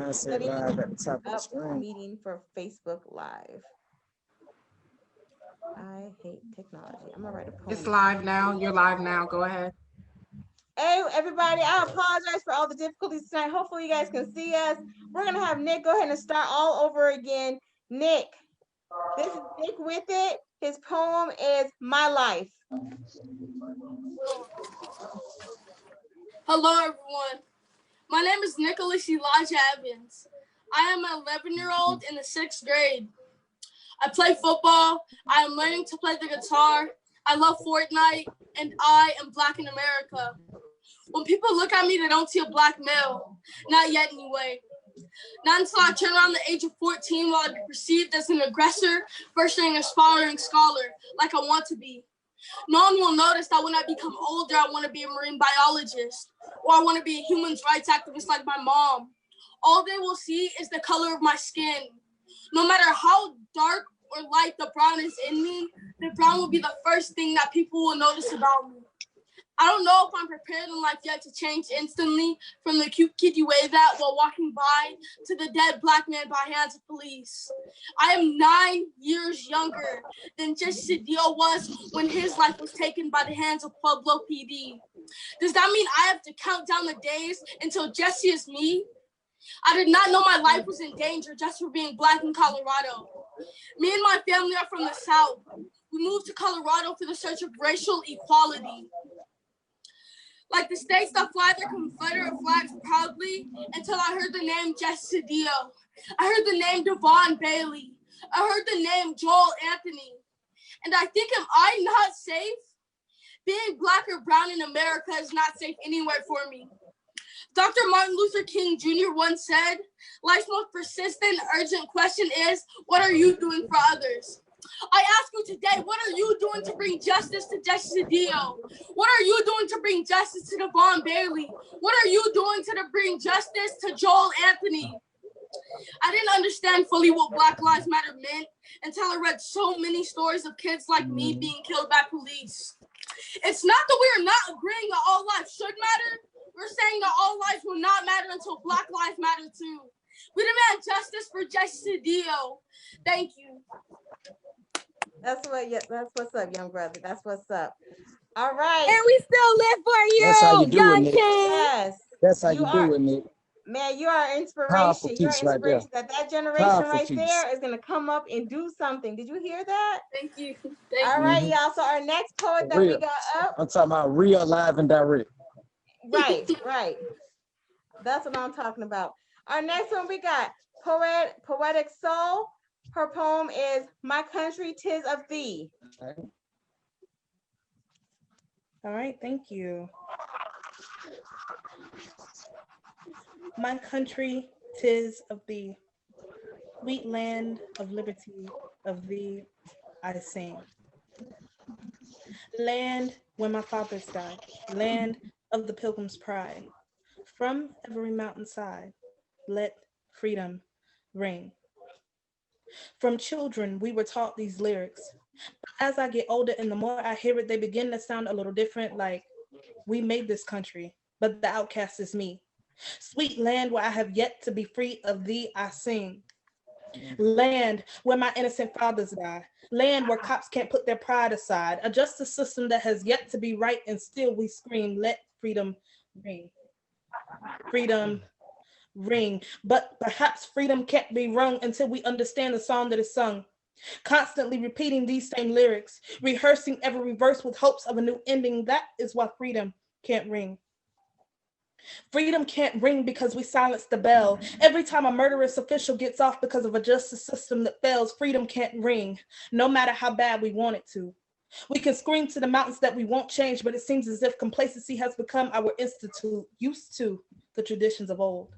I said live at the top of the Up screen. meeting for Facebook Live. I hate technology. I'm gonna write a poem. It's live now. You're live now. Go ahead. Hey, everybody, I apologize for all the difficulties tonight. Hopefully you guys can see us. We're gonna have Nick go ahead and start all over again. Nick, this is Nick with it. His poem is My Life. Hello, everyone. My name is Nicholas Elijah Evans. I am an 11-year-old in the 6th grade. I play football. I am learning to play the guitar. I love Fortnite, and I am Black in America. When people look at me, they don't see a Black male. Not yet, anyway. Not until I turn around the age of 14 will I be perceived as an aggressor versus an aspiring scholar, like I want to be. No one will notice that when I become older, I want to be a marine biologist, or I want to be a human rights activist like my mom. All they will see is the color of my skin. No matter how dark or light the brown is in me, the brown will be the first thing that people will notice about me. I don't know if I'm prepared in life yet to change instantly from the cute kitty wave that while walking by to the dead Black man by hands of police. I am 9 years younger than Jesse Cedillo was when his life was taken by the hands of Pueblo PD. Does that mean I have to count down the days until Jesse is me? I did not know my life was in danger just for being Black in Colorado. Me and my family are from the South. We moved to Colorado for the search of racial equality. Like the states that fly their Confederate flags proudly until I heard the name Jesse Cedillo. I heard the name Devon Bailey. I heard the name Joel Anthony. And I think, am I not safe? Being Black or brown in America is not safe anywhere for me. Dr. Martin Luther King Jr. once said, life's most persistent, urgent question is, what are you doing for others? I ask you today, what are you doing to bring justice to Jesse Cedillo? What are you doing to bring justice to Devon Bailey? What are you doing to bring justice to Joel Anthony? I didn't understand fully what Black Lives Matter meant until I read so many stories of kids like me being killed by police. It's not that we are not agreeing that all lives should matter. We're saying that all lives will not matter until Black lives matter too. We demand justice for Jesse Cedillo. Thank you. That's what's up, young brother. That's what's up. All right. And we still live for you. That's how you do Young it, Nick. King. Yes. That's how you do it, Nick. Man, you are inspiration. Powerful You're piece right there. inspiration. That generation Powerful right piece. there is gonna come up and do something. Did you hear that? Thank you. All right, y'all. So our next poet that we got up. I'm talking about real, live, and direct. Right, right. That's what I'm talking about. Our next one we got Poetic Soul. Her poem is My Country, 'Tis of Thee. All right, thank you. My country, 'tis of thee, sweet land of liberty, of thee I sing. Land where my fathers died, land of the pilgrim's pride. From every mountainside, let freedom ring. From children, we were taught these lyrics. As I get older and the more I hear it, they begin to sound a little different, like, we made this country, but the outcast is me. Sweet land where I have yet to be free, of thee I sing. Land where my innocent fathers die. Land where cops can't put their pride aside. A justice system that has yet to be right, and still we scream, let freedom ring. Freedom ring. But perhaps freedom can't be rung until we understand the song that is sung. Constantly repeating these same lyrics, rehearsing every verse with hopes of a new ending. That is why freedom can't ring. Freedom can't ring because we silence the bell. Every time a murderous official gets off because of a justice system that fails, freedom can't ring, no matter how bad we want it to. We can scream to the mountains that we won't change, but it seems as if complacency has become our institute, used to the traditions of old.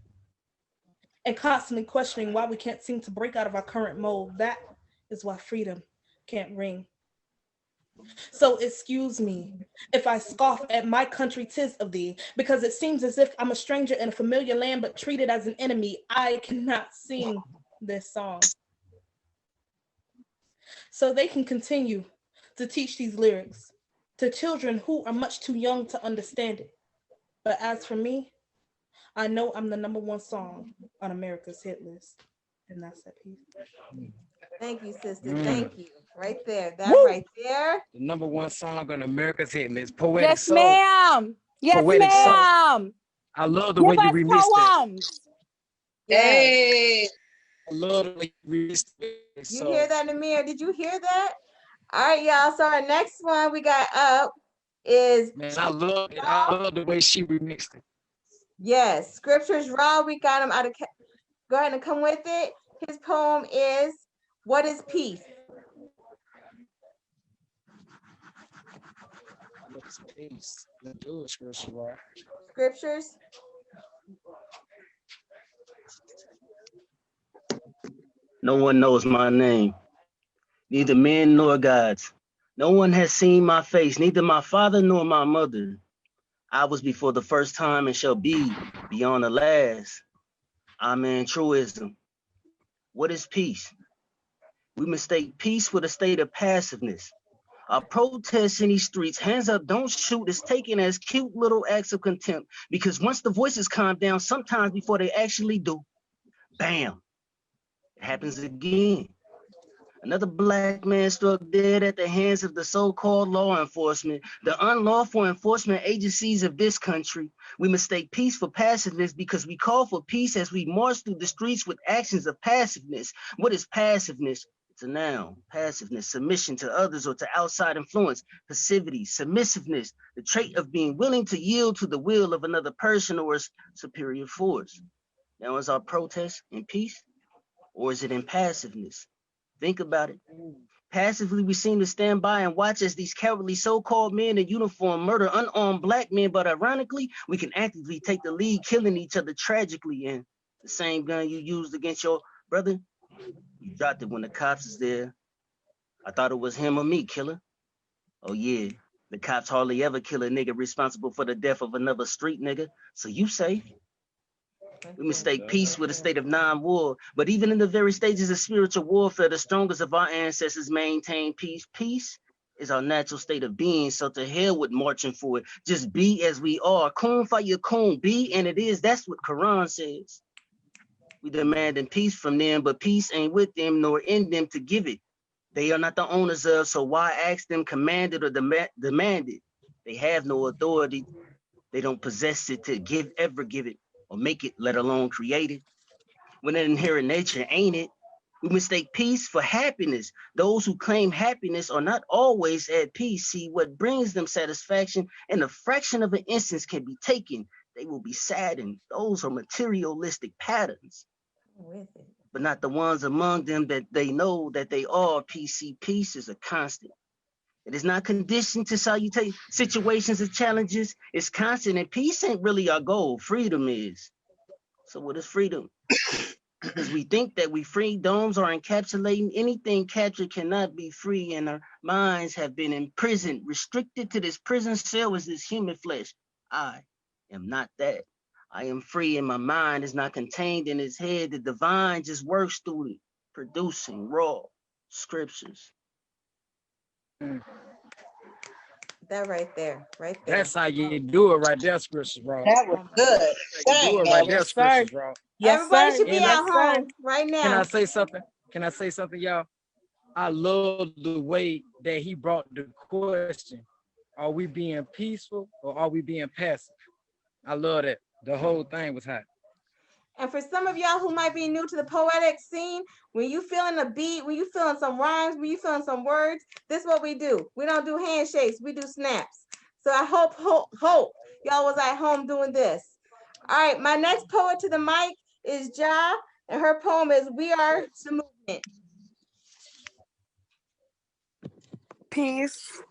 And constantly questioning why we can't seem to break out of our current mold. That is why freedom can't ring. So excuse me if I scoff at my country, 'tis of thee, because it seems as if I'm a stranger in a familiar land, but treated as an enemy. I cannot sing this song. So they can continue to teach these lyrics to children who are much too young to understand it. But as for me, I know I'm the #1 song on America's hit list. And that's that piece. Thank you, sister. Thank you. Right there. That Woo! right there. The #1 song on America's hit list, Poetic Yes, Soul. ma'am. Yes, Poetic Soul. ma'am. I love the Give way you us remixed it. poems. Yes. I love the way you remixed it. You hear that, Namir? Did you hear that? All right, y'all. So our next one we got up is Man, I love it. I love the way she remixed it. yes, Scriptures Raw. We got him out of. Go ahead and come with it. His poem is "What is Peace?" Peace. Let's do it, Scripture, right? Scriptures. No one knows my name, neither men nor gods. No one has seen my face, neither my father nor my mother. I was before the first time and shall be beyond the last. Amen. Truism. What is peace? We mistake peace for the state of passiveness. Our protests in these streets, hands up, don't shoot, is taken as cute little acts of contempt because once the voices calm down, sometimes before they actually do, bam, it happens again. Another black man struck dead at the hands of the so-called law enforcement, the unlawful enforcement agencies of this country. We mistake peace for passiveness because we call for peace as we march through the streets with actions of passiveness. What is passiveness? It's a noun. Passiveness, submission to others or to outside influence. Passivity, submissiveness, the trait of being willing to yield to the will of another person or a superior force. Now, is our protest in peace or is it in passiveness? Think about it. Passively, we seem to stand by and watch as these cowardly so-called men in uniform murder unarmed black men, but ironically, we can actively take the lead, killing each other tragically. And the same gun you used against your brother, you dropped it when the cops is there. I thought it was him or me, killer. Oh yeah, the cops hardly ever kill a nigga responsible for the death of another street nigga. So you safe. We mistake peace with a state of non-war, but even in the very stages of spiritual warfare, the strongest of our ancestors maintain peace. Peace is our natural state of being, so to hell with marching for it. Just be as we are. Kun fayakun, be and it is. That's what Quran says. We demanding peace from them, but peace ain't with them nor in them to give it. They are not the owners of, so why ask them command it or demand it? They have no authority. They don't possess it to give, ever give it, or make it, let alone create it. When an inherent nature, ain't it? We mistake peace for happiness. Those who claim happiness are not always at peace. See, what brings them satisfaction in a fraction of an instance can be taken. They will be saddened. Those are materialistic patterns, but not the ones among them that they know that they are. PC peace is a constant. It is not conditioned to salutate situations of challenges. It's constant, and peace ain't really our goal. Freedom is. So what is freedom? Because we think that we freedoms are encapsulating anything captured cannot be free, and our minds have been imprisoned, restricted to this prison cell as this human flesh. I am not that. I am free, and my mind is not contained in its head. The divine just works through it, producing raw scriptures. That right there, right there. That's how you do it right there, Scriptures, bro. That was good. Do it right there, Yes, sir. Scriptures, bro. Yes, Everybody sir. should be And at Yes, sir. home right now. Can I say something? Can I say something, y'all? I love the way that he brought the question. Are we being peaceful or are we being passive? I love that. The whole thing was hot. And for some of y'all who might be new to the poetic scene, when you feeling a beat, when you feeling some rhymes, when you feeling some words, this is what we do. We don't do handshakes, we do snaps. So I hope y'all was at home doing this. All right, my next poet to the mic is Ja, and her poem is We Are the Movement. Peace.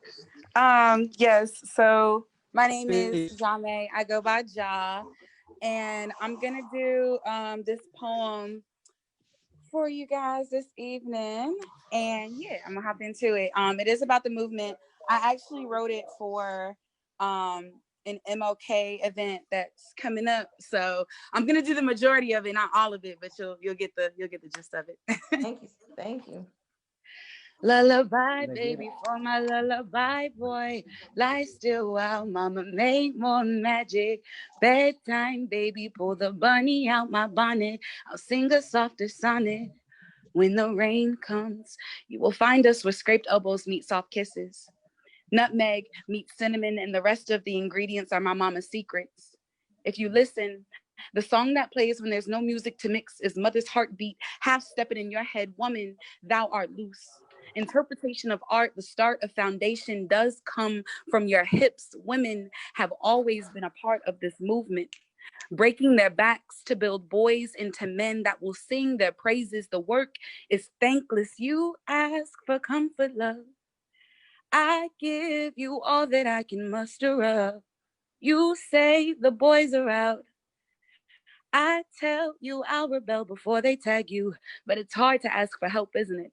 Yes, so my name is Jame. I go by Ja, and I'm gonna do this poem for you guys this evening. And yeah, I'm gonna hop into it. It is about the movement. I actually wrote it for an MLK event that's coming up. So I'm gonna do the majority of it, not all of it, but you'll get the gist of it. Thank you. Thank you. Lullaby, Let's get it. baby, for my lullaby boy. Lie still while mama made more magic. Bedtime, baby, pull the bunny out my bonnet. I'll sing a softer sonnet. When the rain comes, you will find us where scraped elbows meet soft kisses. Nutmeg meets cinnamon, and the rest of the ingredients are my mama's secrets. If you listen, the song that plays when there's no music to mix is mother's heartbeat, half stepping in your head. Woman, thou art loose. Interpretation of art, the start of foundation, does come from your hips. Women have always been a part of this movement, breaking their backs to build boys into men that will sing their praises. The work is thankless. You ask for comfort, love. I give you all that I can muster up. You say the boys are out. I tell you I'll rebel before they tag you. But it's hard to ask for help, isn't it?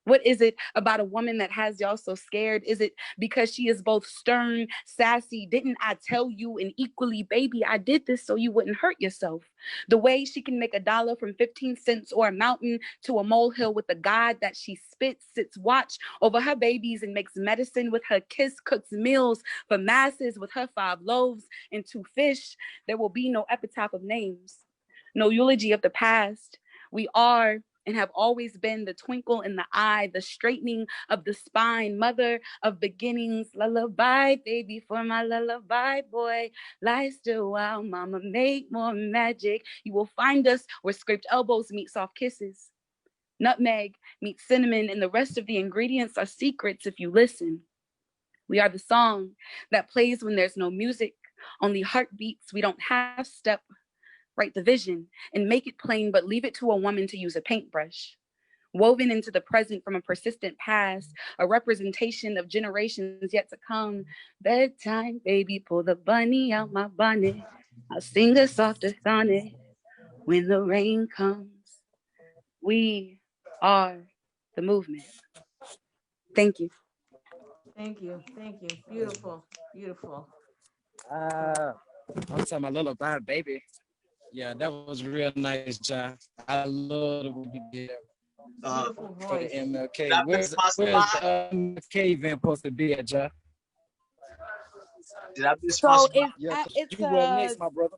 What is it about a woman that has y'all so scared? Is it because she is both stern, sassy? Didn't I tell you? And equally, baby, I did this so you wouldn't hurt yourself. The way she can make $1 from 15 cents or a mountain to a molehill with the God that she spits, sits watch over her babies and makes medicine with her kiss, cooks meals for masses with her 5 loaves and 2 fish. There will be no epitaph of names, no eulogy of the past. We are and have always been the twinkle in the eye, the straightening of the spine, mother of beginnings. Lullaby, baby, for my lullaby boy. Lie still while mama make more magic. You will find us where scraped elbows meet soft kisses. Nutmeg meets cinnamon, and the rest of the ingredients are secrets if you listen. We are the song that plays when there's no music, only heartbeats. We don't have step. Write the vision and make it plain, but leave it to a woman to use a paintbrush. Woven into the present from a persistent past, a representation of generations yet to come. Bedtime, baby, pull the bunny out my bonnet. I'll sing a softer sonnet when the rain comes. We are the movement. Thank you. Thank you. Thank you. Beautiful. Beautiful. I'm talking about lullaby, baby. Yeah, that was real nice, John. I love the way you did Beautiful for the voice. MLK. Did I miss my Where's spot? the MLK event supposed to be at, John? Did I miss my So spot? Yeah, 'cause it's you up next, my brother.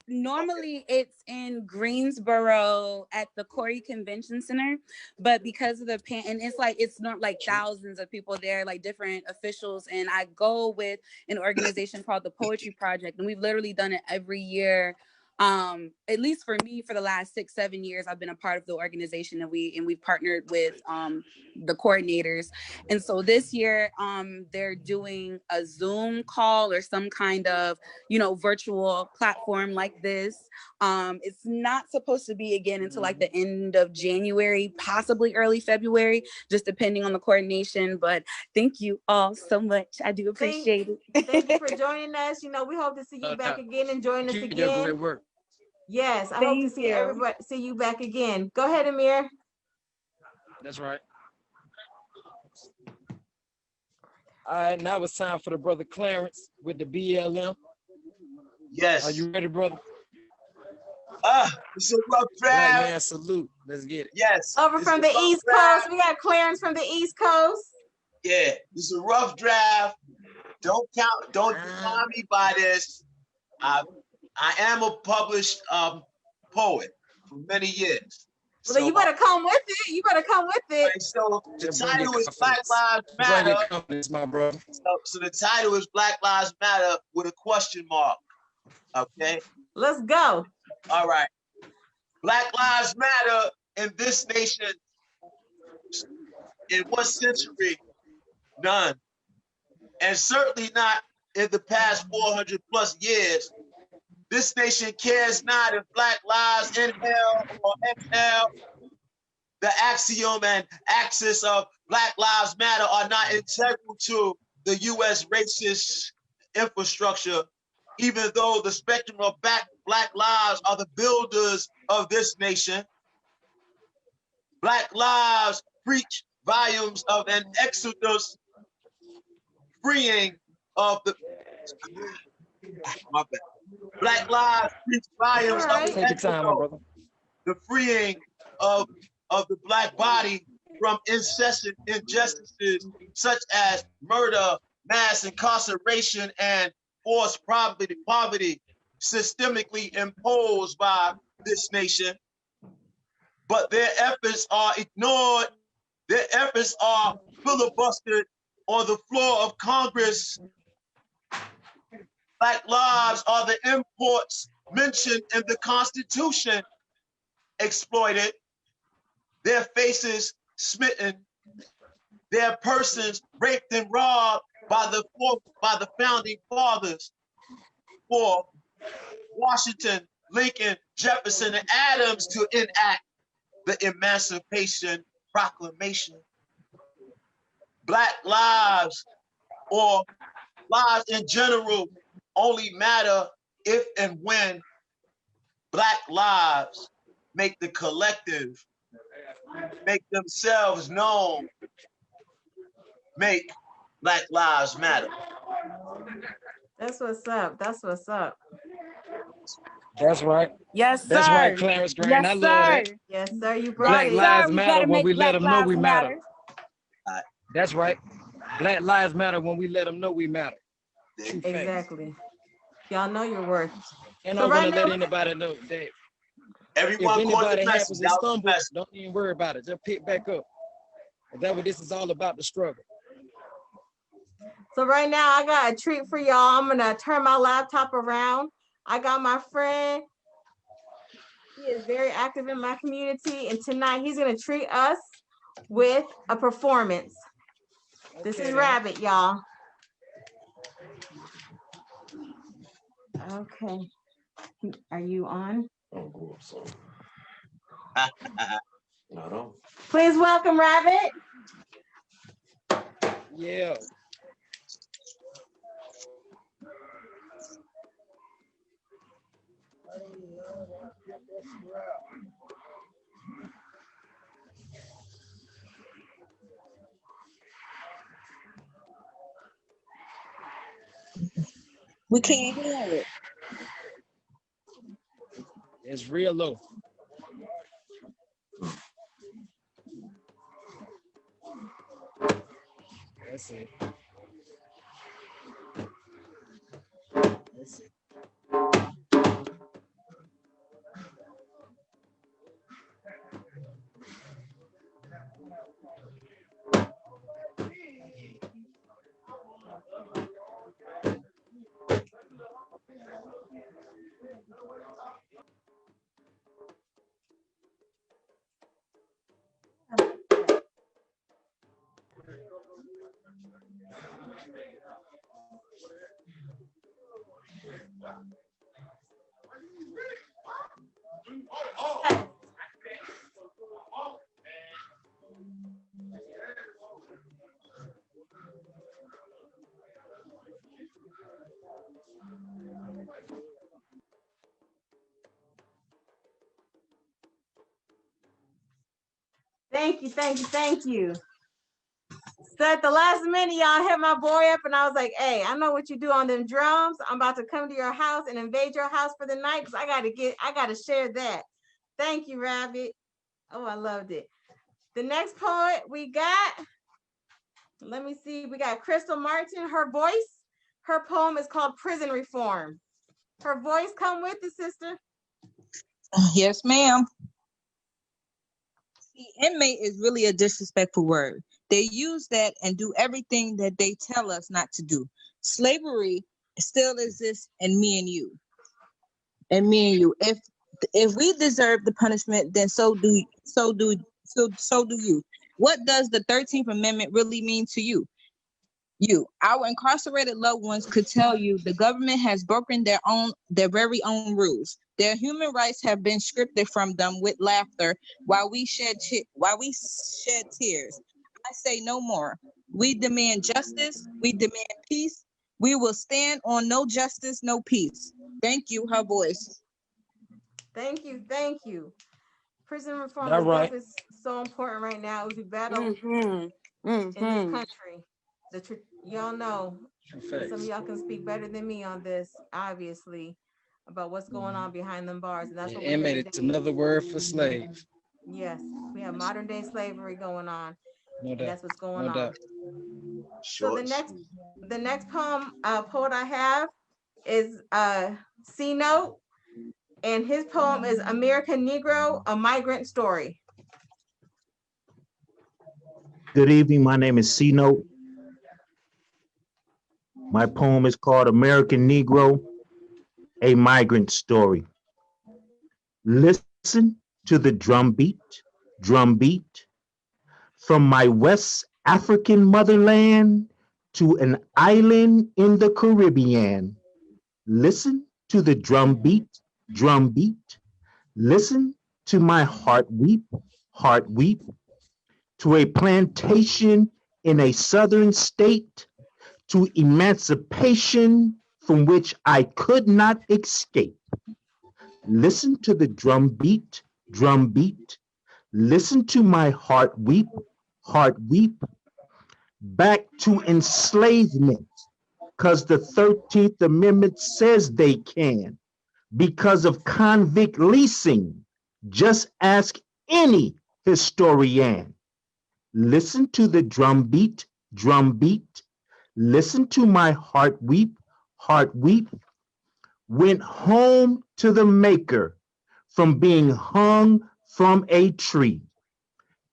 normally it's in Greensboro at the Corey Convention Center, but because of the and it's like it's not like thousands of people there, like different officials, and I go with an organization called the Poetry Project, and we've literally done it every year. At least for me, for the last 6-7 years, I've been a part of the organization, and we've partnered with the coordinators. And so this year, they're doing a Zoom call or some kind of, virtual platform like this. It's not supposed to be again until like the end of January, possibly early February, just depending on the coordination. But thank you all so much. I do appreciate it. Thank you for joining us. We hope to see you back again and join us Keep your again. great work. Yes, I hope to see everybody, see you back again. Go ahead, Amir. That's right. All right, now it's time for the brother Clarence with the BLM. Yes. Are you ready, brother? It's a rough Black draft. man salute. Let's get it. Yes. Over from the East Coast, we got Clarence from the East Coast. Yeah, it's a rough draft. Don't define me by this. I am a published poet for many years. Well, you better come with it. You better come with it. Right, so the title is confidence. Black Lives Bring Matter. your confidence, my brother. So the title is Black Lives Matter with a question mark. Okay. Let's go. All right. Black Lives Matter in this nation. In what century? None. And certainly not in the past 400 plus years. This nation cares not if Black lives inhale or exhale. The axiom and axis of Black Lives Matter are not integral to the U.S. racist infrastructure, even though the spectrum of Black lives are the builders of this nation. Black lives preach volumes of an exodus, freeing of the my bad. Black lives preach volumes of an Take your time, my exodus, brother. the freeing of the Black body from incessant injustices such as murder, mass incarceration, and forced poverty systemically imposed by this nation. But their efforts are ignored. Their efforts are filibustered on the floor of Congress. Black lives are the imports mentioned in the Constitution exploited, their faces smitten, their persons raped and robbed by the founding fathers for Washington, Lincoln, Jefferson, and Adams to enact the Emancipation Proclamation. Black lives, or lives in general, only matter if and when Black lives make the collective, make themselves known, make Black lives matter. That's what's up. That's what's up. That's right. Yes, sir. That's right, Clarence Green. I Yes, love sir. that. Yes, sir. You brought Black it. lives We matter gotta when make we let Black them know lives we matter. matter. That's right. Black lives matter when we let them know we matter. True facts. Exactly. Y'all know your worth. And So I'm right gonna let now, anybody know that if Everyone caught the anybody message. happens to That was the stumble, message. don't even worry about it. Just pick back up. That's what this is all about, the struggle. so right now I got a treat for y'all. I'm gonna turn my laptop around. I got my friend. He is very active in my community, and tonight he's gonna treat us with a performance. This is Okay, then. Rabbit, y'all. Okay. Are you on? Please welcome Rabbit. Yeah. We can't hear it. It's real low. That's it. That's it. Thank you, thank you, thank you. So at the last minute, y'all hit my boy up, and I was like, "Hey, I know what you do on them drums. I'm about to come to your house and invade your house for the night because I gotta share that." Thank you, Rabbit. Oh, I loved it. The next poet we got, let me see, we got Crystal Martin. Her voice, her poem is called Prison Reform. Her voice, come with the sister. Yes, ma'am. See, inmate is really a disrespectful word. They use that and do everything that they tell us not to do. Slavery still exists in me and you. And me and you. If we deserve the punishment, then so do you. What does the 13th Amendment really mean to you? Our incarcerated loved ones could tell you the government has broken their very own rules. Their human rights have been scripted from them with laughter while we shed tears. I say no more. We demand justice. We demand peace. We will stand on no justice, no peace. Thank you, her voice. Thank you, thank you. Prison reform That's right. is so important right now as we battle Mm-hmm. in this country. Y'all know, True some of facts. y'all can speak better than me on this, obviously, about what's going on behind them bars, and that's what we're here Inmate, today. it's another word for slave. Yes, we have modern day slavery going on, No and doubt. that's what's going No on. doubt. So Short and sweet. the next poet I have is C Note, and his poem is American Negro, a Migrant Story. Good evening. My name is C Note. My poem is called American Negro, a Migrant Story. Listen to the drum beat from my West African motherland to an island in the Caribbean. Listen to the drum beat. Listen to my heart weep, to a plantation in a southern state, to emancipation from which I could not escape. Listen to the drum beat. Listen to my heart weep, back to enslavement, because the 13th Amendment says they can, because of convict leasing. Just ask any historian. Listen to the drum beat. Listen to my heart weep, went home to the maker from being hung from a tree.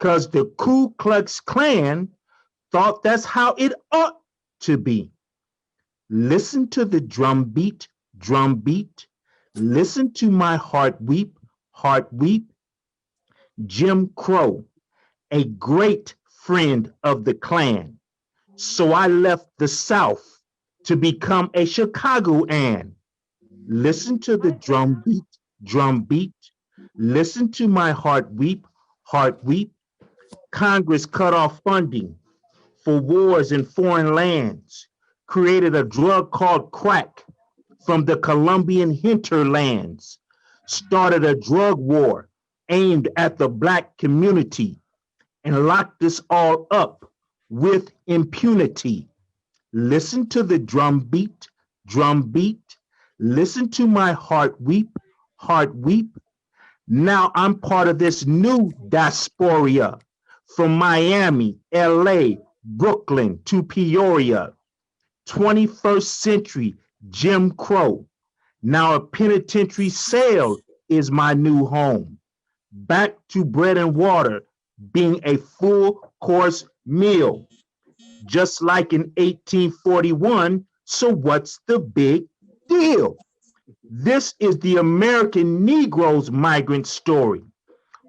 Cause the Ku Klux Klan thought that's how it ought to be. Listen to the drum beat. Listen to my heart weep. Jim Crow, a great friend of the Klan. So I left the South to become a Chicagoan. Listen to the drum beat. Listen to my heart weep. Congress cut off funding for wars in foreign lands, created a drug called crack from the Colombian hinterlands, started a drug war aimed at the Black community, and locked us all up with impunity. Listen to the drum beat. Listen to my heart weep. Now I'm part of this new diaspora from Miami, LA, Brooklyn to Peoria. 21st century Jim Crow. Now a penitentiary cell is my new home. Back to bread and water being a full course meal, just like in 1841. So what's the big deal? This is the American Negro's migrant story.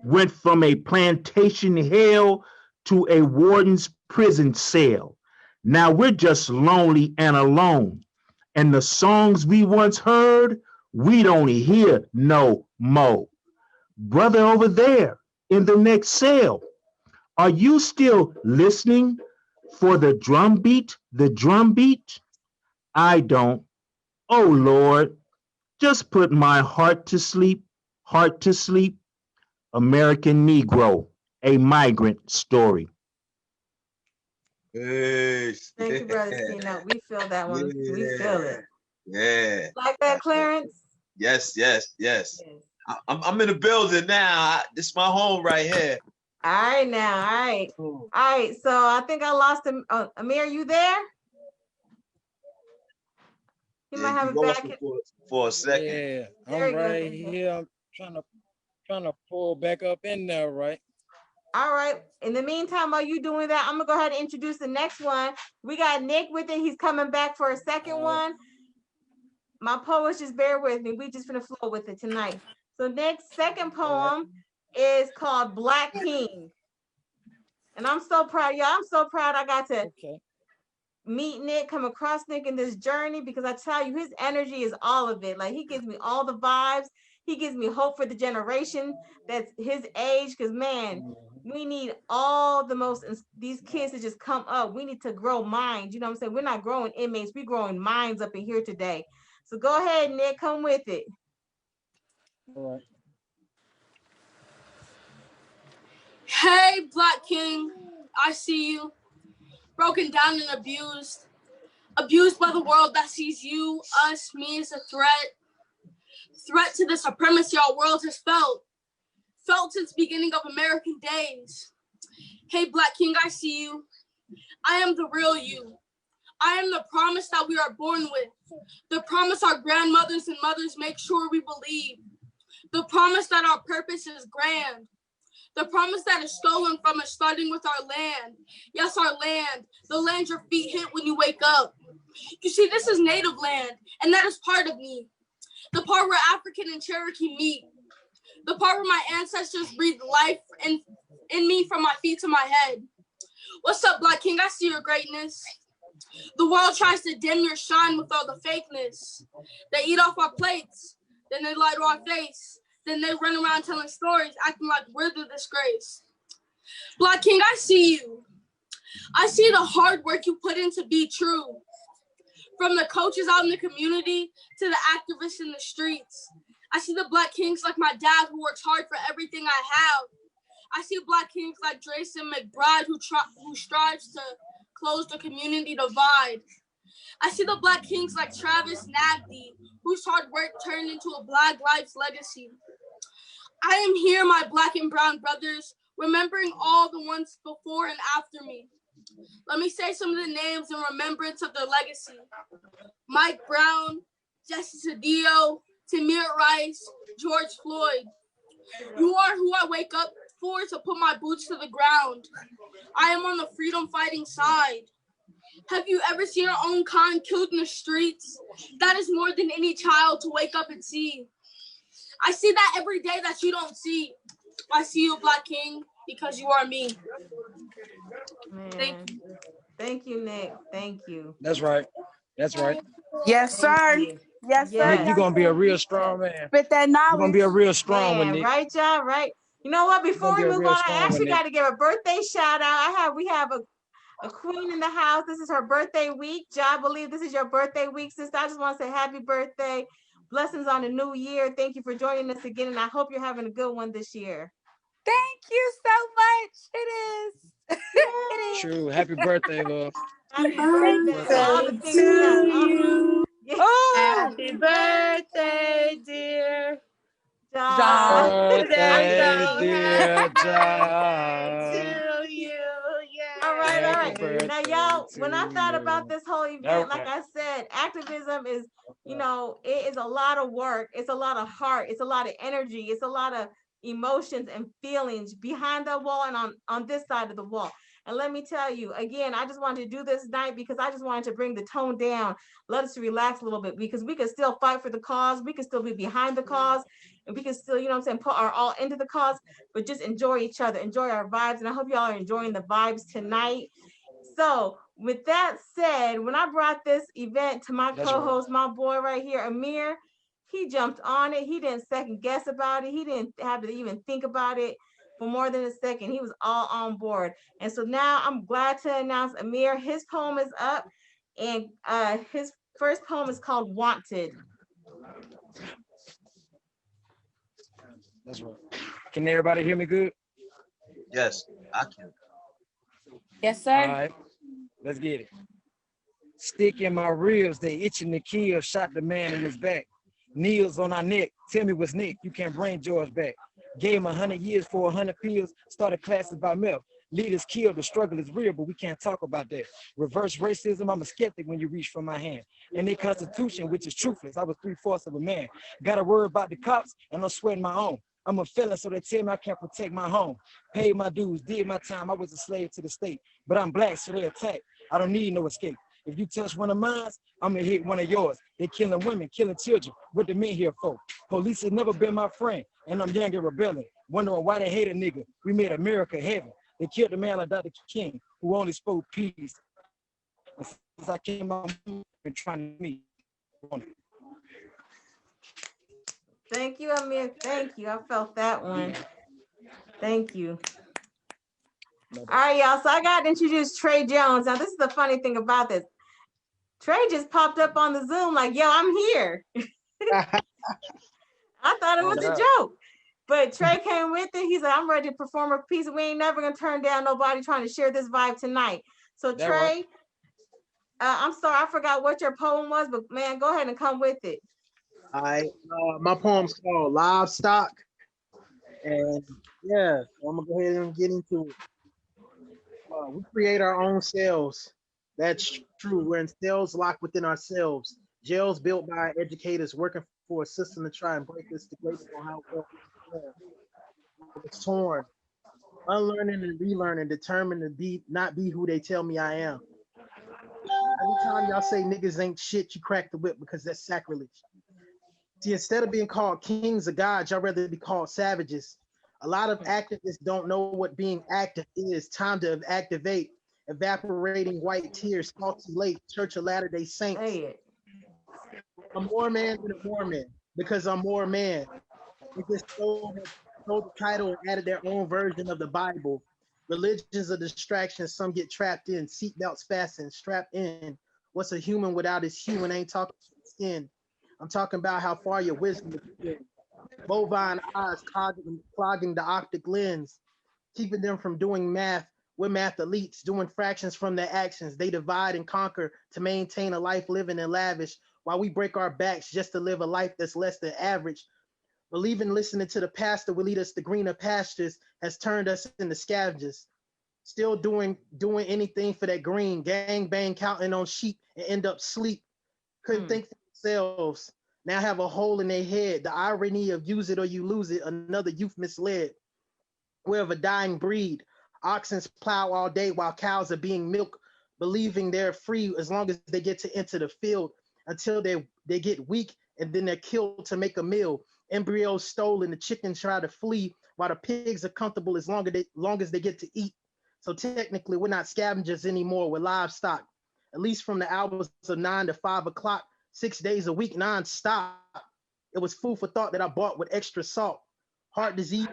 Went from a plantation hell to a warden's prison cell. Now we're just lonely and alone. And the songs we once heard, we don't hear no more. Brother over there in the next cell, are you still listening for the drum beat? I don't. Oh Lord, just put my heart to sleep. American Negro, a migrant story. Peace. Thank you, brother C Note. We feel that one. We feel it. Yeah. Like that, Clarence? Yes. Yes. I'm in the building now. This is my home right here. All right now. All right. So I think I lost him. Amir, you there? He might have You it lost back. me for a second. Yeah, There I'm you go. right here. I'm trying to pull back up in there, right? All right. In the meantime, while you doing that, I'm gonna go ahead and introduce the next one. We got Nick with it. He's coming back for a second one. My poets, just bear with me. We just gonna flow with it tonight. So Nick's second poem is called Black King. And I'm so proud, y'all. I'm so proud I got to meet Nick, come across Nick in this journey, because I tell you, his energy is all of it. Like, he gives me all the vibes. He gives me hope for the generation that's his age, because man, we need all these kids to just come up. We need to grow minds. You know what I'm saying? We're not growing inmates, we're growing minds up in here today. So go ahead, Nick, come with it. All right. Hey, Black King, I see you. Broken down and abused. Abused by the world that sees you, us, me as a threat. Threat to the supremacy our world has felt. felt since beginning of American days. Hey, Black King, I see you. I am the real you. I am the promise that we are born with. The promise our grandmothers and mothers make sure we believe. The promise that our purpose is grand. The promise that is stolen from us, starting with our land. Yes, our land. The land your feet hit when you wake up. You see, this is native land, and that is part of me. The part where African and Cherokee meet. The part where my ancestors breathed life in me from my feet to my head. What's up, Black King? I see your greatness. The world tries to dim your shine with all the fakeness. They eat off our plates, then they lie to our face. Then they run around telling stories, acting like we're the disgrace. Black King, I see you. I see the hard work you put in to be true. From the coaches out in the community to the activists in the streets. I see the Black Kings like my dad who works hard for everything I have. I see Black Kings like Drayson McBride who strives to close the community divide. I see the Black Kings like Travis Nagby, whose hard work turned into a Black Lives legacy. I am here, my Black and brown brothers, remembering all the ones before and after me. Let me say some of the names in remembrance of their legacy. Mike Brown, Jesse Cedillo, Tamir Rice, George Floyd. You are who I wake up for to put my boots to the ground. I am on the freedom fighting side. Have you ever seen your own kind killed in the streets? That is more than any child to wake up and see. I see that every day that you don't see. I see you, Black King, because you are me. Man. Thank you. Thank you, Nick. Thank you. That's right. That's right. Yes, sir. Yes, sir. Yes. Nick, you're gonna be a real strong man. Spit that You're gonna be a knowledge. real strong one, Man, Nick. right, y'all, right? You know what? Before we You're gonna be a move real on, I strong one, actually Nick. got to give a birthday shout out. We have a queen in the house. This is her birthday week. I believe this is your birthday week, sister. I just want to say happy birthday. Blessings on the new year. Thank you for joining us again, and I hope you're having a good one this year. Thank you so much. It is. It is. True. Happy birthday, love. Happy birthday. All the things to now. you. Yeah. Oh, Happy birthday, dear John. Birthday, Sing. dear Happy John. to you. Yeah. All right, all Happy right. Now, birthday y'all, when I to thought about you. this whole All event, like right. I said, activism is, it is a lot of work. It's a lot of heart. It's a lot of energy. It's a lot of emotions and feelings behind the wall and on this side of the wall. And let me tell you, again, I just wanted to do this night because I just wanted to bring the tone down, let us relax a little bit, because we can still fight for the cause. We can still be behind the cause, and we can still, put our all into the cause, but just enjoy each other, enjoy our vibes. And I hope y'all are enjoying the vibes tonight. So with that said, when I brought this event to my co-host, my boy right here, Amir, he jumped on it. He didn't second guess about it. He didn't have to even think about it for more than a second. He was all on board. And so now I'm glad to announce Amir, his poem is up, and his first poem is called Wanted. That's right. Can everybody hear me good? Yes, I can. Yes, sir. All right. Let's get it. Stick in my ribs, they itching to kill, shot the man in his back. Kneels on our neck, tell me what's Nick, you can't bring George back. Gave him 100 years for 100 pills, started classes by meth. Leaders killed, the struggle is real, but we can't talk about that. Reverse racism, I'm a skeptic when you reach for my hand. And the Constitution, which is truthless, I was 3/4 of a man. Got to worry about the cops, and I'm sweating my own. I'm a felon, so they tell me I can't protect my home. Paid my dues, did my time, I was a slave to the state. But I'm black, so they attack. I don't need no escape. If you touch one of mine, I'm gonna hit one of yours. They killing women, killing children. What the men here for? Police has never been my friend, and I'm young and rebelling. Wondering why they hate a nigga. We made America heaven. They killed a man like Dr. King, who only spoke peace. And since I came out, I've been trying to meet. Thank you, Amir. Thank you. I felt that one. Thank you. All right, y'all. So I got to introduce Trey Jones. Now, this is the funny thing about this. Trey just popped up on the Zoom like, yo, I'm here. I thought it was a joke. But Trey came with it. He's like, I'm ready to perform a piece. We ain't never going to turn down nobody trying to share this vibe tonight. So, Trey, right. I'm sorry, I forgot what your poem was, but man, go ahead and come with it. All right. My poem's called Livestock. And yeah, so I'm gonna go ahead and get into it. We create our own cells. That's true. We're in cells locked within ourselves. Jails built by educators working for a system to try and break us, degraded on how well we perform. I was torn, unlearning and relearning, determined to be not be who they tell me I am. Every time y'all say niggas ain't shit, you crack the whip because that's sacrilege. See, instead of being called kings or gods, y'all rather be called savages. A lot of activists don't know what being active is. Time to activate. Evaporating white tears, salty lake, Church of Latter-day Saints. Say it. I'm more man than a Mormon because I'm more man. They just stole the title and added their own version of the Bible. Religion's a distraction. Some get trapped in. Seatbelts fastened, strapped in. What's a human without his hue? And ain't talking skin. I'm talking about how far your wisdom is been. Bovine eyes clogging the optic lens, keeping them from doing math. We're math elites, doing fractions from their actions. They divide and conquer to maintain a life living and lavish, while we break our backs just to live a life that's less than average. Believing listening to the pastor will lead us to greener pastures has turned us into scavengers. Still doing anything for that green, gang bang counting on sheep and end up sleep. Couldn't think for themselves. Now have a hole in their head. The irony of use it or you lose it, another youth misled. We're of a dying breed. Oxen plow all day while cows are being milked, believing they're free as long as they get to enter the field until they get weak and then they're killed to make a meal. Embryos stolen, the chickens try to flee while the pigs are comfortable as long as they get to eat. So technically, we're not scavengers anymore. We're livestock, at least from the hours of 9 to 5 o'clock, 6 days a week, non-stop. It was food for thought that I bought with extra salt. Heart disease,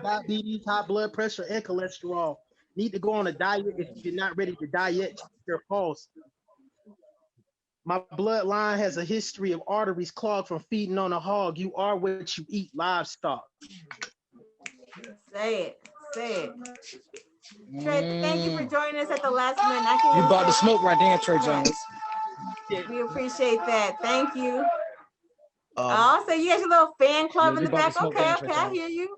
diabetes, high blood pressure, and cholesterol. Need to go on a diet if you're not ready to die yet. They're false. My bloodline has a history of arteries clogged from feeding on a hog. You are what you eat, livestock. Say it. Say it. Trey, thank you for joining us at the last minute. I can You bought the smoke right there, Trey Jones. We appreciate that. Thank you. Oh, so you got your little fan club in the back. Okay, I hear you.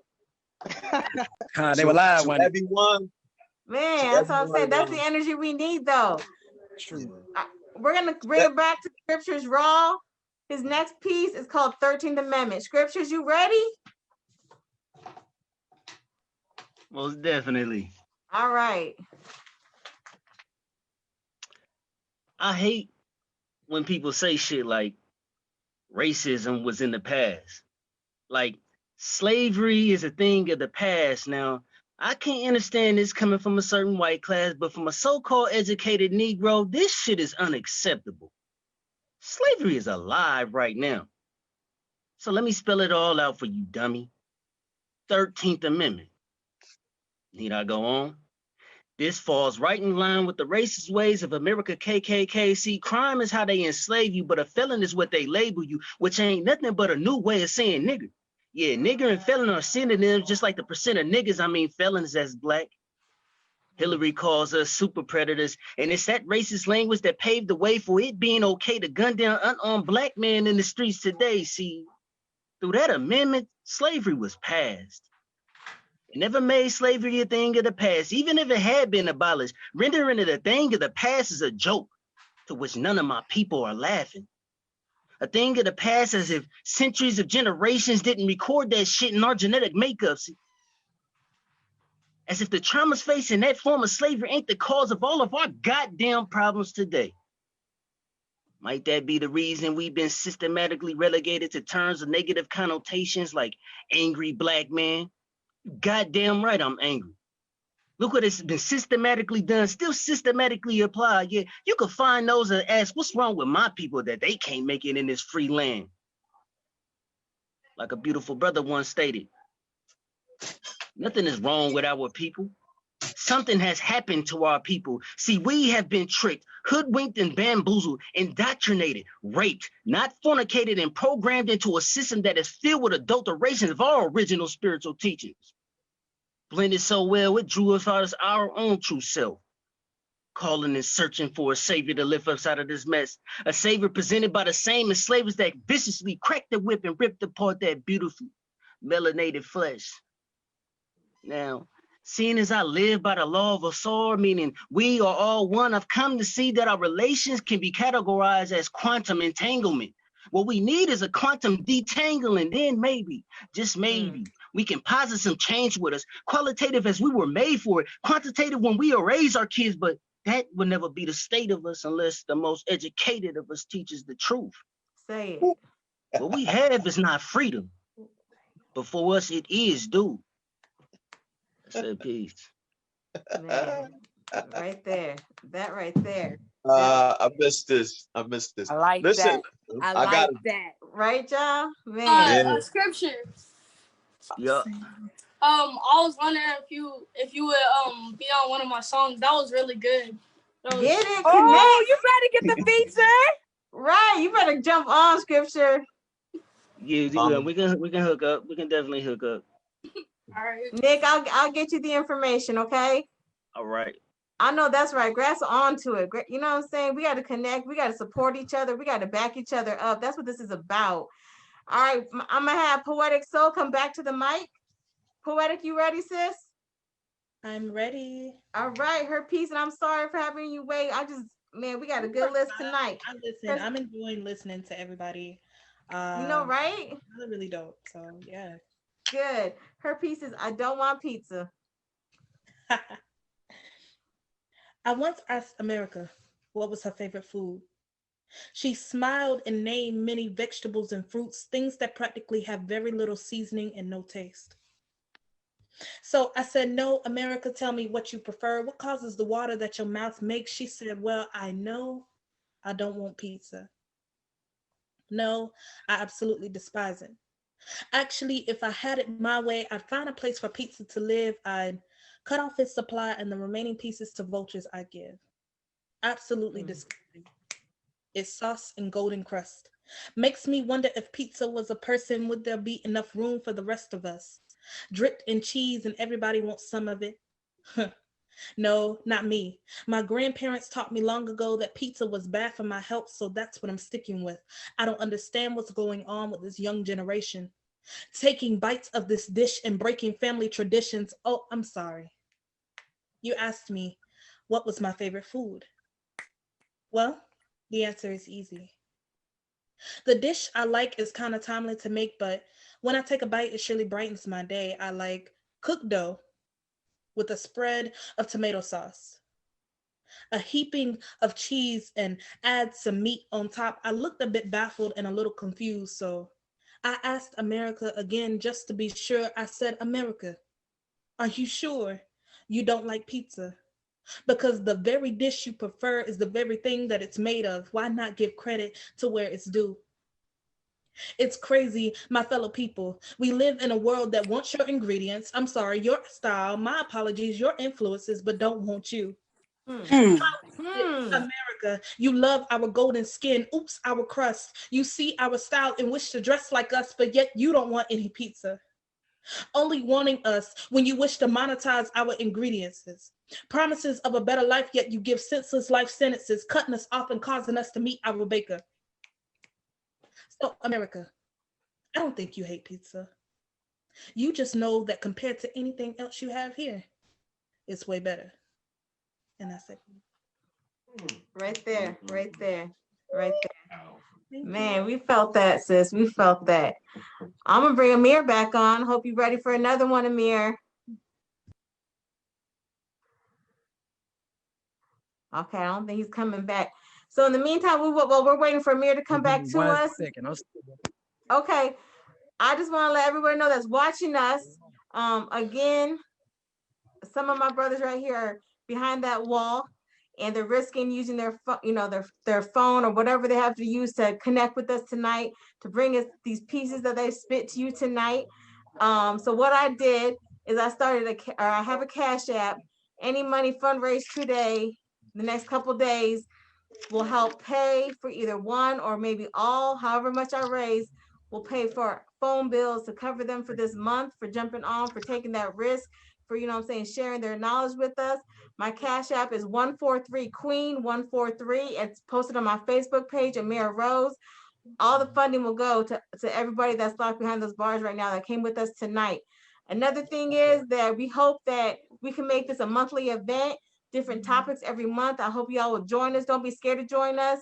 They were live to one. Everyone. Man, that's what I'm saying. That's the energy we need, though. True. We're going to bring it back to Scriptures Raw. His next piece is called 13th Amendment. Scriptures, you ready? Most definitely. All right. I hate when people say shit like racism was in the past. Like slavery is a thing of the past. Now, I can't understand this coming from a certain white class, but from a so-called educated Negro, this shit is unacceptable. Slavery is alive right now. So let me spell it all out for you, dummy. 13th Amendment. Need I go on? This falls right in line with the racist ways of America KKK. See, crime is how they enslave you, but a felon is what they label you, which ain't nothing but a new way of saying nigger. Yeah, nigger and felon are synonyms, just like the percent of niggas, felons that's black. Hillary calls us super predators, and it's that racist language that paved the way for it being okay to gun down unarmed black men in the streets today. See, through that amendment, slavery was passed. It never made slavery a thing of the past, even if it had been abolished. Rendering it a thing of the past is a joke, to which none of my people are laughing. A thing of the past as if centuries of generations didn't record that shit in our genetic makeup. As if the traumas faced in that form of slavery ain't the cause of all of our goddamn problems today. Might that be the reason we've been systematically relegated to terms of negative connotations like angry black man? Goddamn right I'm angry. Look what has been systematically done, still systematically applied. Yeah, you can find those that ask, what's wrong with my people that they can't make it in this free land? Like a beautiful brother once stated, nothing is wrong with our people. Something has happened to our people. See, we have been tricked, hoodwinked and bamboozled, indoctrinated, raped, not fornicated and programmed into a system that is filled with adulteration of our original spiritual teachings. Blended so well, it drew us out as our own true self. Calling and searching for a savior to lift us out of this mess. A savior presented by the same enslavers that viciously cracked the whip and ripped apart that beautifully. melanated flesh. Now, seeing as I live by the law of Asar, meaning we are all one, I've come to see that our relations can be categorized as quantum entanglement. What we need is a quantum detangling, then maybe, just maybe, we can posit some change with us. Qualitative as we were made for it, quantitative when we erase our kids, but that will never be the state of us unless the most educated of us teaches the truth. Say it. What we have is not freedom, but for us it is due. I said peace. Man, right there. That right there. I missed this. I missed this. I like Listen, that. I I got like that. Right, y'all? Man. yeah. Scripture. Yeah. I was wondering if you would be on one of my songs. That was really good. That was, Get it, connect. Oh, you better get the feature. Right, you better jump on Scripture. Yeah, we can hook up. We can definitely hook up. all right. Nick, I'll get you the information, okay? All right. I know that's right. Grass on to it. You know what I'm saying? We got to connect. We got to support each other. We got to back each other up. That's what this is about. All right, I'm going to have Poetic Soul come back to the mic. Poetic, you ready, sis? I'm ready. All right, her piece, and I'm sorry for having you wait. Man, we got a good list tonight. I'm enjoying listening to everybody. You know, right? Really, really dope. So, yeah. Good. Her piece is I Don't Want Pizza. I once asked America what was her favorite food. She smiled and named many vegetables and fruits, things that practically have very little seasoning and no taste. So I said, no, America, tell me what you prefer. What causes the water that your mouth makes? She said, well, I know I don't want pizza. No, I absolutely despise it. Actually, if I had it my way, I'd find a place for pizza to live. I'd cut off its supply and the remaining pieces to vultures I give. Absolutely disgusting. It's sauce and golden crust. Makes me wonder if pizza was a person, would there be enough room for the rest of us? Dripped in cheese and everybody wants some of it? No, not me. My grandparents taught me long ago that pizza was bad for my health, so that's what I'm sticking with. I don't understand what's going on with this young generation. Taking bites of this dish and breaking family traditions. Oh, I'm sorry. You asked me what was my favorite food. Well, the answer is easy. The dish I like is kind of timely to make, but when I take a bite, it surely brightens my day. I like cooked dough with a spread of tomato sauce, a heaping of cheese, and add some meat on top. I looked a bit baffled and a little confused, so I asked America again just to be sure. I said, America, are you sure you don't like pizza? Because the very dish you prefer is the very thing that it's made of. Why not give credit to where it's due? It's crazy, my fellow people. We live in a world that wants your ingredients. I'm sorry, your style, my apologies, your influences, but don't want you. America, you love our golden skin. Oops, our crust. You see our style and wish to dress like us, but yet you don't want any pizza. Only wanting us when you wish to monetize our ingredients. Promises of a better life, yet you give senseless life sentences, cutting us off and causing us to meet our baker. So, America, I don't think you hate pizza. You just know that compared to anything else you have here, it's way better. And that's it. Right there, right there, right there. Man, we felt that, sis. We felt that. I'm gonna bring Amir back on. Hope you're ready for another one, Amir. Okay, I don't think he's coming back. So in the meantime, we're waiting for Amir to come back to us. Okay, I just want to let everybody know that's watching us. Again, some of my brothers right here are behind that wall, and they're risking using their phone or whatever they have to use to connect with us tonight, to bring us these pieces that they spit to you tonight. So what I did is I have a Cash App. Any money fundraised today, the next couple days, will help pay for either one or maybe all, however much I raise, will pay for phone bills to cover them for this month, for jumping on, for taking that risk, for, sharing their knowledge with us. My Cash App is 143 Queen 143. It's posted on my Facebook page, Amira Rose. all the funding will go to everybody that's locked behind those bars right now that came with us tonight. Another thing is that we hope that we can make this a monthly event, different topics every month. I hope y'all will join us. Don't be scared to join us.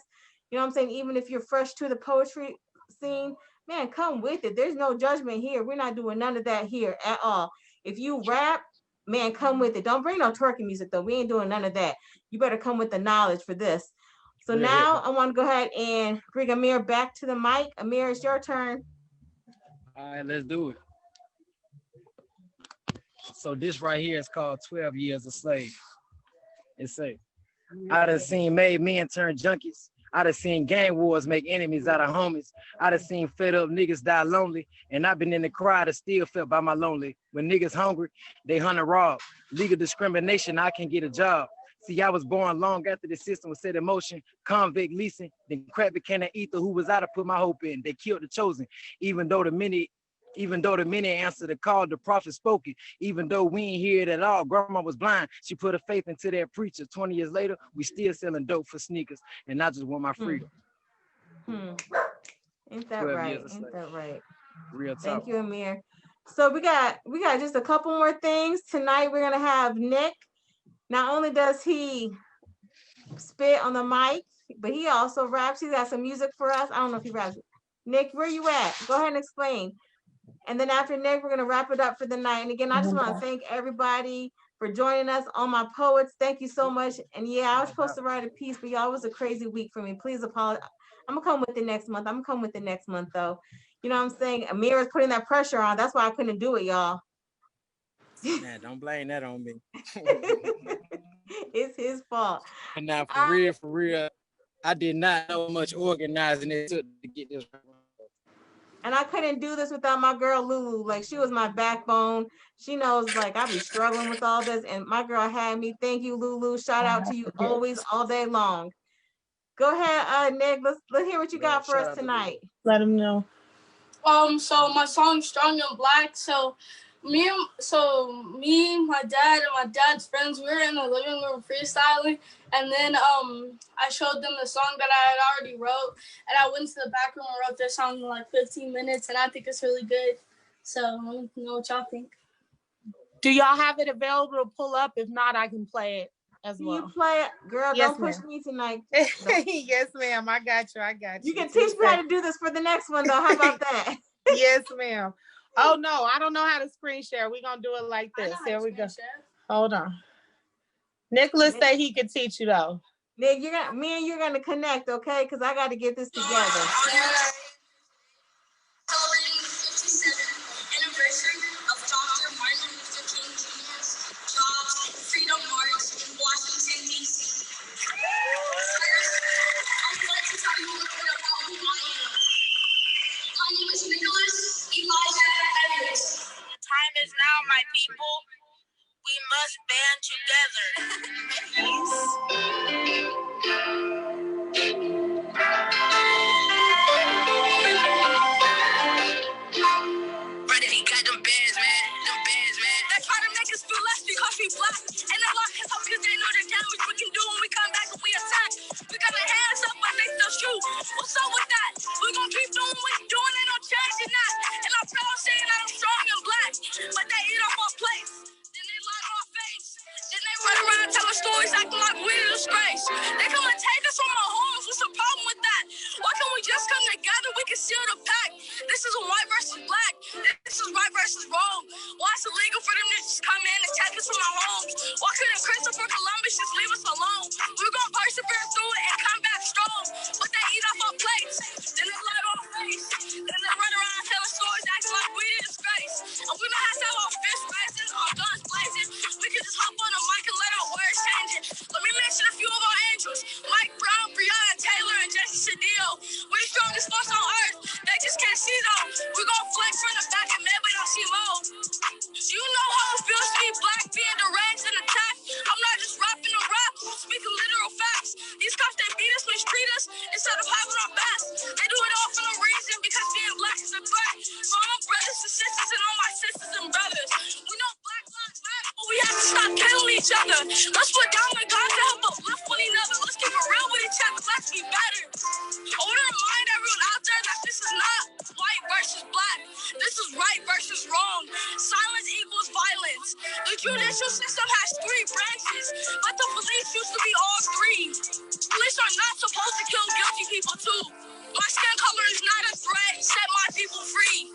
You know what I'm saying? Even if you're fresh to the poetry scene, man, come with it. There's no judgment here. We're not doing none of that here at all. If you rap, man, come with it. Don't bring no twerking music though. We ain't doing none of that. You better come with the knowledge for this. So now I want to go ahead and bring Amir back to the mic. Amir, it's your turn. All right, let's do it. So this right here is called 12 Years a Slave. It say, I done seen made men turn junkies. I done seen gang wars make enemies out of homies. I done seen fed up niggas die lonely. And I've been in the crowd that still felt by my lonely. When niggas hungry, they hunt and rob. Legal discrimination, I can get a job. See, I was born long after the system was set in motion. Convict leasing, then crap became an ether who was out to put my hope in. They killed the chosen, even though the many answered the call, the prophet spoke it. Even though we ain't hear it at all, grandma was blind. She put her faith into that preacher. 20 years later, we still selling dope for sneakers. And I just want my freedom. Ain't that right? Ain't that right? Real talk. Thank you, Amir. So we got just a couple more things. Tonight we're gonna have Nick. Not only does he spit on the mic, but he also raps. He's got some music for us. I don't know if he raps. Nick, where you at? Go ahead and explain. And then after Nick, we're going to wrap it up for the night. And again, I just want to thank everybody for joining us, all my poets. Thank you so much. And yeah, I was supposed to write a piece, but y'all, it was a crazy week for me. Please apologize. I'm going to come with it next month. I'm going to come with it next month, though. You know what I'm saying? Amir is putting that pressure on. That's why I couldn't do it, y'all. Man, don't blame that on me. It's his fault. And now, for real, I did not know much organizing it took to get this. And I couldn't do this without my girl Lulu. Like, she was my backbone. She knows, like, I be struggling with all this, and my girl had me. Thank you, Lulu. Shout out to you always, all day long. Go ahead, Nick. Let's hear what you got for us tonight. Let him know. So my song "Strong and Black." So me, my dad, and my dad's friends, we were in the living room freestyling, and then I showed them the song that I had already wrote, and I went to the back room and wrote their song in like 15 minutes, and I think it's really good. So I want to know what y'all think. Do y'all have it available to pull up? If not, I can play it as well. You play it, girl. Yes, don't push me tonight. Yes, ma'am. I got you. You can teach me how to do this for the next one, though. How about that? Yes, ma'am. Oh no, I don't know how to screen share. We're gonna do it like this. Here we go. Hold on. Nicholas said he could teach you though. Nick, me and you're gonna connect, okay? Because I got to get this together. Celebrating the 57th anniversary of Dr. Martin Luther King Jr.'s Freedom March in Washington, D.C. First, I'm going to tell you a little bit about who I am. My name is Nicholas Elijah Evans. Time is now, my people. We must band together. Brother, he got them bands, man. Them bands, man. They try to make us feel less because we black. And they lock us up because they know the damage we can do when we come back and we attack. We got our hands up, but they still shoot. What's up with that? We gonna keep doing what we're doing, ain't no changing that. And I'm proud saying that I'm strong and black. But they eat off our plates. Then they lie on our face. Then they run around telling stories acting like we're a disgrace. They come and take us from our homes. What's the problem with that? Why can't we just come together? We can seal the pack. This isn't white versus black. This is right versus wrong. Why is it illegal for them to just come in and take us from our homes? Why couldn't Christopher Columbus just leave us alone? We're gonna persevere through it and come back strong. But they eat off our plates. Then they lie on our face. Then they run around telling stories acting like we the disgrace. And we don't have to have our fists raising, our guns blazing. We can just hop on a mic and let our words change it. Let me mention a few of our angels. Mike Brown, Breonna Taylor, and Jesse Cedillo. We're the strongest force on earth. They just can't see though. We're gonna flex from the back and maybe don't see more. Do you know how it feels to be black, being deranged and attacked? I'm not just rapping a rap, I'm speaking literal facts. These cops, they beat us, mistreat us, instead of having our backs. They do it all for no reason, because being black is a threat. So all my brothers and sisters and all my sisters and brothers. We know black lives matter, but we have to stop killing each other. Let's put down the guns to help uplift one another. Let's keep it real with each other, let's be better. I want to remind everyone out there The judicial system has three branches, but the police used to be all three. Police are not supposed to kill guilty people too. My skin color is not a threat. Set my people free.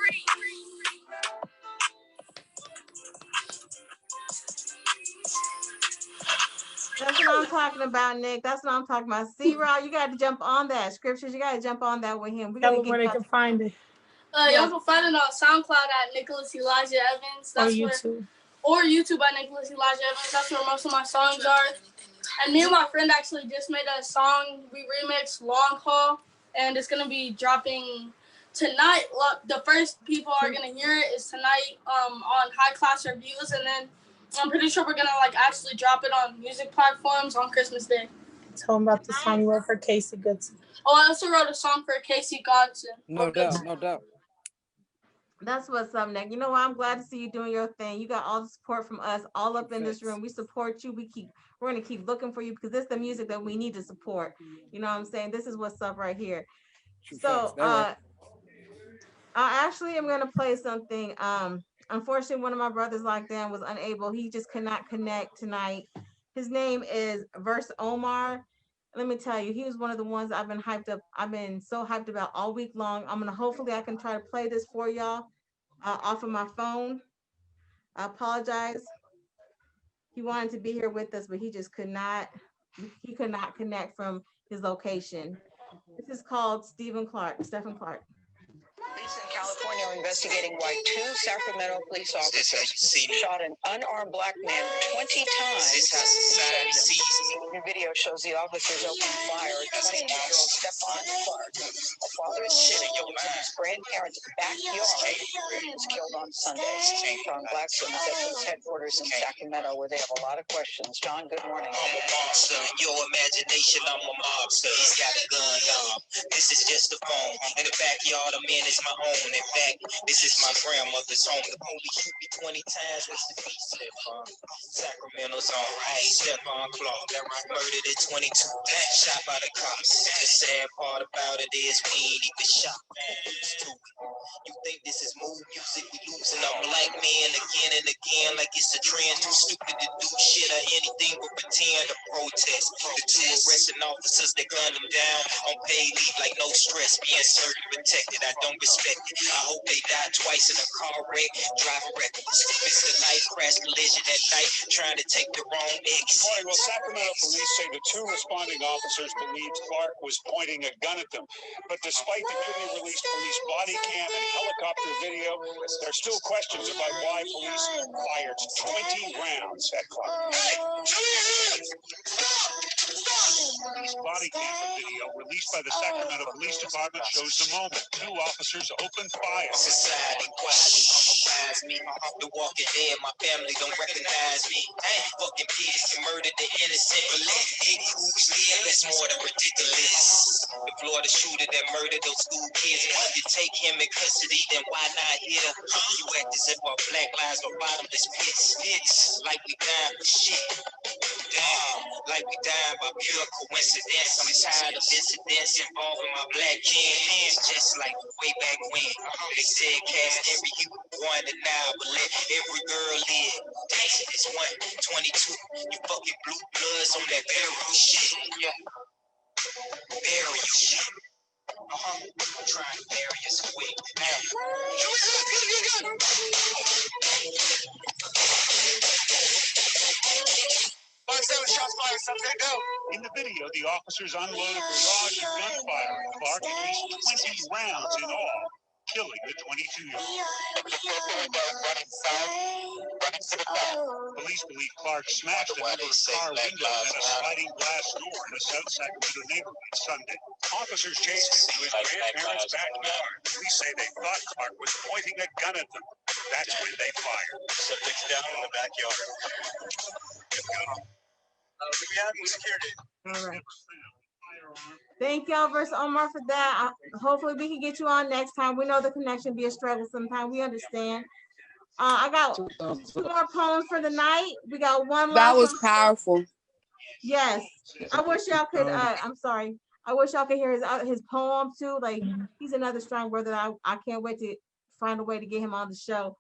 That's what I'm talking about, Nick. That's what I'm talking about. See, Rod, you got to jump on that. Scriptures, you got to jump on that with him. We got to Tell them where get they can find it. Y'all can find it on SoundCloud at Nicholas Elijah Evans. That's or YouTube. Or YouTube at Nicholas Elijah Evans. That's where most of my songs are. And me and my friend actually just made a song. We remixed Long Haul, and it's gonna be dropping tonight. The first people are gonna hear it is tonight on High Class Reviews, and then I'm pretty sure we're gonna actually drop it on music platforms on Christmas Day. Tell them about the song you wrote for Casey Goodson. Oh, I also wrote a song for Casey Godson. No doubt, no doubt. That's what's up, Nick. You know what? I'm glad to see you doing your thing. You got all the support from us, all up in this room. We support you. We're gonna keep looking for you because this is the music that we need to support. You know what I'm saying? This is what's up right here. So I actually am gonna play something. Unfortunately, one of my brothers locked down was unable. He just could not connect tonight. His name is Verse Omar. Let me tell you, he was one of the ones I've been hyped up. I've been so hyped about all week long. Hopefully I can try to play this for y'all off of my phone. I apologize. He wanted to be here with us, but he just could not. He could not connect from his location. This is called Stephen Clark. Police in California are investigating why 2 Sacramento police officers shot an unarmed black man 20 times. The video shows the officers open fire at 22-year-old Stephon Clark, a father and son in his grandparents' backyard. He was killed on Sunday. John Blackson is at police headquarters in Sacramento, where they have a lot of questions. John, good morning. I'm a monster. In your imagination, I'm a mobster. He's got a gun, y'all. This is just a phone. In the backyard, a man is my own. In fact, this is my grandmother's home. The police shoot me 20 times. What's the feet, Stephon? Sacramento's all right. Stephon Clark, murdered at 22. Shot by the cops. The sad part about it is we ain't even shot. You think this is mood music? We losing our black men again and again like it's a trend. Too stupid to do shit or anything but pretend to protest. The 2 arresting officers, they gunned them down on paid leave like no stress. Being served and protected, I don't respect it. I hope they die twice in a car wreck. Driving reckless. Mr. Life crash collision at night, trying to take the wrong exit. Well, Sacramento police say the 2 responding officers believed Clark was pointing a gun at them. But despite the newly released police body cam and helicopter video, there are still questions about why police fired 20 rounds at Clark. Police body camera video released by the Sacramento Police Department shows the moment 2 officers opened fire. Society quietly occupies me. The walking dead, my family don't recognize me. I ain't fucking kids who murdered the innocent, but let it that's more than ridiculous. The Florida shooter that murdered those school kids, if you take him in custody, then why not here? You act as if our black lives are bottomless pits. It's like we dying for shit. Damn, like we dying by pure coincidence. I'm tired of incidents involving my black kin. It's just like way back when they said cast every youth 1 to 9, but let every girl live. Damn, it's 122. You fucking blue bloods on that burial shit. Yeah, burial shit. I'm trying to bury us quick. In the video, the officers unload a barrage of gunfire at Clark, at least 20 rounds in all, killing the 22-year-old. Police believe Clark smashed a number of car windows and a sliding glass door in a South Sacramento neighborhood Sunday. Officers chased him to his grandparents' backyard. Police say they thought Clark was pointing a gun at them. That's when they fired. Subjects down in the backyard. All right. Thank y'all, Verse Omar, for that. Hopefully we can get you on next time. We know the connection be a struggle sometimes. We understand. I got 2 more poems for the night. We got one left. That was powerful. Yes. I wish y'all could, I'm sorry. I wish y'all could hear his poem too. Like, he's another strong brother that I can't wait to find a way to get him on the show.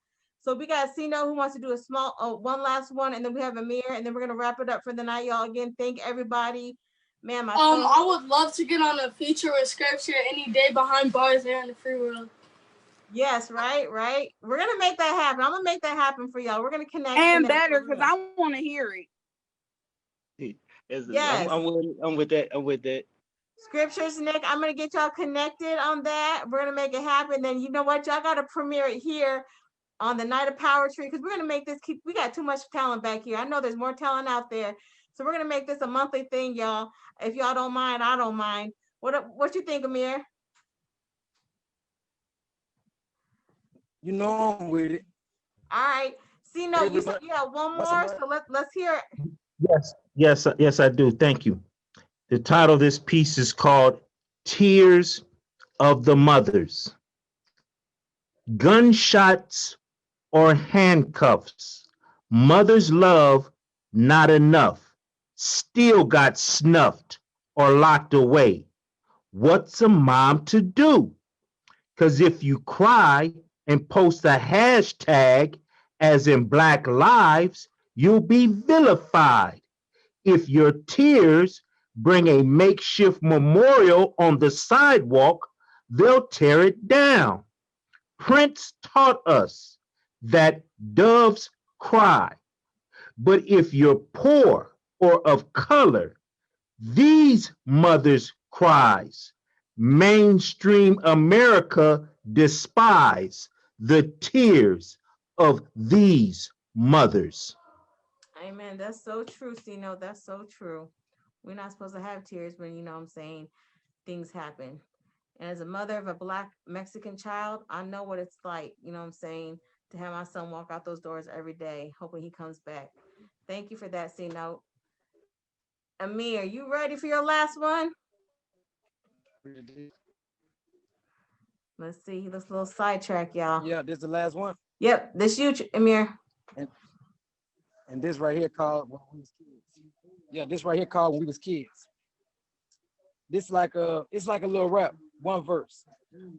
So we got Sino who wants to do a small, one last one, and then we have Amir, and then we're gonna wrap it up for the night, y'all. Again, thank everybody. Man, I would love to get on a feature with scripture any day behind bars there in the free world. Yes, right. We're gonna make that happen. I'm gonna make that happen for y'all. We're gonna connect. And better, because I want to hear it. Yes. I'm with that. Scriptures, Nick. I'm gonna get y'all connected on that. We're gonna make it happen. Then you know what? Y'all gotta premiere it here on the night of Powerty, because we're gonna make this we got too much talent back here. I know there's more talent out there. So we're gonna make this a monthly thing, y'all. If y'all don't mind, I don't mind. What you think, Amir? You know I'm with it. All right. See, no, you said you have one more, so let's hear it. Yes, I do. Thank you. The title of this piece is called Tears of the Mothers. Gunshots or handcuffs, mother's love not enough, still got snuffed or locked away. What's a mom to do? Because if you cry and post a hashtag, as in Black Lives, you'll be vilified. If your tears bring a makeshift memorial on the sidewalk, they'll tear it down. Prince taught us that doves cry, but if you're poor or of color, these mothers' cries. Mainstream America despise the tears of these mothers. Amen. That's so true, Sino. That's so true. We're not supposed to have tears when, you know what I'm saying, things happen. And as a mother of a Black Mexican child, I know what it's like, you know what I'm saying, to have my son walk out those doors every day, hoping he comes back. Thank you for that, Sino. Amir, you ready for your last one? Let's see. He looks a little sidetracked, y'all. Yeah, this is the last one. Yep, this you, Amir. And this right here called When We Was Kids. Yeah, this right here called When We Was Kids. This it's like a little rap, one verse.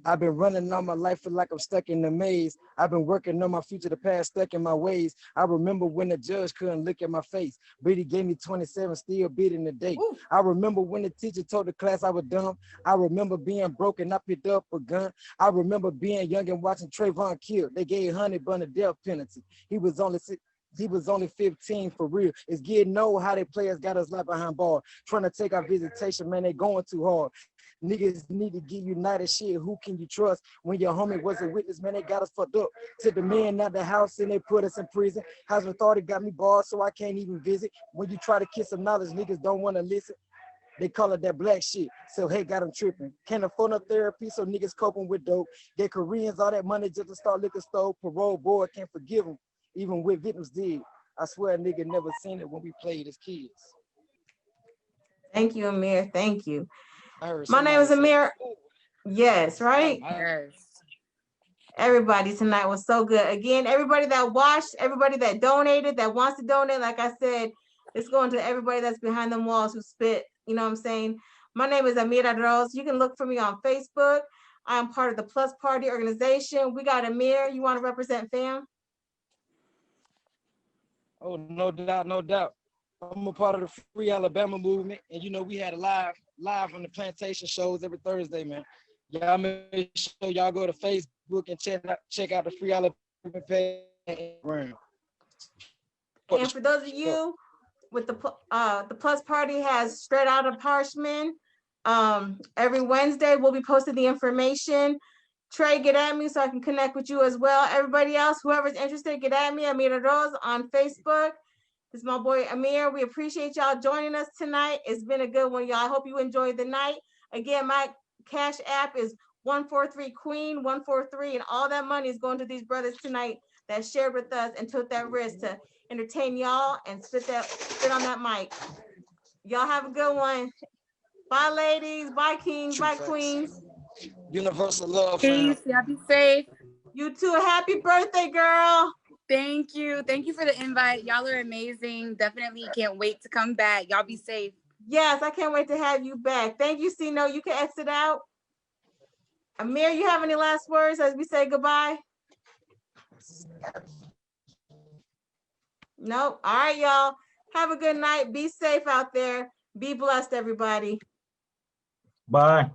I've been running all my life, feel like I'm stuck in the maze. I've been working on my future, the past stuck in my ways. I remember when the judge couldn't look at my face, but he gave me 27, still beating the day. Ooh. I remember when the teacher told the class I was dumb. I remember being broken, I picked up a gun. I remember being young and watching Trayvon killed. They gave Honey Bun a death penalty. He was only 15 for real. It's getting know how they players got us like behind ball. Trying to take our visitation, man, they going too hard. Niggas need to get united shit. Who can you trust? When your homie was a witness, man, they got us fucked up. Took the man out the house and they put us in prison. Husband thought it got me barred, so I can't even visit. When you try to kiss some knowledge, niggas don't want to listen. They call it that black shit. So hey, got them tripping. Can't afford no therapy, so niggas coping with dope. They Koreans all that money just to start liquor store. Parole board can't forgive them, even with victims did. I swear a nigga never seen it when we played as kids. Thank you, Amir. Thank you. My name is Amir. Yes, right? Yes. Everybody tonight was so good. Again, everybody that watched, everybody that donated, that wants to donate, like I said, it's going to everybody that's behind them walls who spit, you know what I'm saying? My name is Amira Rose. You can look for me on Facebook. I'm part of the Plus Party organization. We got Amir. You want to represent fam? Oh, no doubt, no doubt. I'm a part of the Free Alabama movement, and you know we had a live on the plantation shows every Thursday, man. Y'all make sure y'all go to Facebook and check out the Free Alabama page. And for those of you with the Plus Party has Straight Out of Parchman. Every Wednesday we'll be posting the information. Trey, get at me so I can connect with you as well. Everybody else, whoever's interested, get at me. Amira Rose on Facebook. This is my boy Amir. We appreciate y'all joining us tonight. It's been a good one, y'all. I hope you enjoyed the night. Again, my Cash App is 143 Queen 143, and all that money is going to these brothers tonight that shared with us and took that risk to entertain y'all and spit on that mic. Y'all have a good one. Bye, ladies. Bye, kings. Bye, queens. Universal love. Peace. Y'all be safe. You too. Happy birthday, girl. Thank you. Thank you for the invite. Y'all are amazing. Definitely can't wait to come back. Y'all be safe. Yes, I can't wait to have you back. Thank you, Sino. You can exit out. Amir, you have any last words as we say goodbye? Nope. All right, y'all. Have a good night. Be safe out there. Be blessed, everybody. Bye.